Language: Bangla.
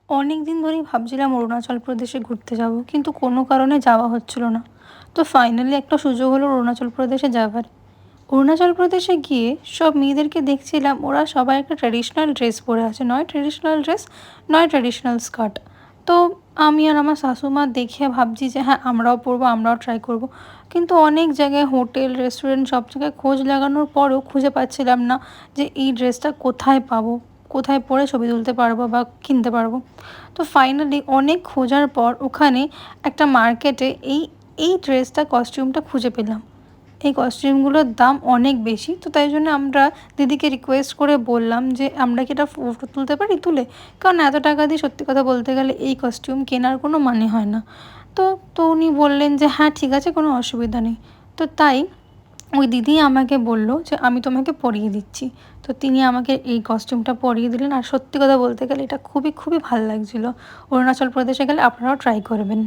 অনেক দিন ধরেই ভাবছিলাম অরুণাচল প্রদেশে ঘুরতে যাব, কিন্তু কোনো কারণে যাওয়া হচ্ছিল না। তো ফাইনালি একটা সুযোগ হলো অরুণাচল প্রদেশে যাবার। অরুণাচল প্রদেশে গিয়ে সব মেয়েদেরকে দেখছিলাম, ওরা সবাই একটা ট্র্যাডিশনাল ড্রেস পরে আছে, নয় ট্র্যাডিশনাল ড্রেস, নয় ট্র্যাডিশনাল স্কার্ট। তো আমি আর আমার শাশুমা দেখে ভাবছি যে হ্যাঁ, আমরাও পরবো, আমরাও ট্রাই করব। কিন্তু অনেক জায়গায় হোটেল, রেস্টুরেন্ট, সব জায়গায় খোঁজ লাগানোর পরেও খুঁজে পাচ্ছিলাম না যে এই ড্রেসটা কোথায় পাবো, কোথায় পরে ছবি তুলতে পারবো বা কিনতে পারবো। তো ফাইনালি অনেক খোঁজার পর ওখানে একটা মার্কেটে এই এই ড্রেসটা, কস্টিউমটা খুঁজে পেলাম। এই কস্টিউমগুলোর দাম অনেক বেশি, তো তাই জন্য আমরা দিদিকে রিকোয়েস্ট করে বললাম যে আমরা কি এটা ফটো তুলতে পারি তুলে, কারণ এত টাকা দিয়ে সত্যি কথা বলতে গেলে এই কস্টিউম কেনার কোনো মানে হয় না। তো তো উনি বললেন যে হ্যাঁ ঠিক আছে, কোনো অসুবিধা নেই। তো তাই ওই দিদি আমাকে বলল যে আমি তোমাকে পরিয়ে দিচ্ছি। তো তিনি আমাকে এই কস্টিউমটা পরিয়ে দিলেন, আর সত্যি কথা বলতে গেলে এটা খুবই খুবই ভালো লাগছিলো। অরুণাচল প্রদেশে গেলে আপনারাও ট্রাই করবেন।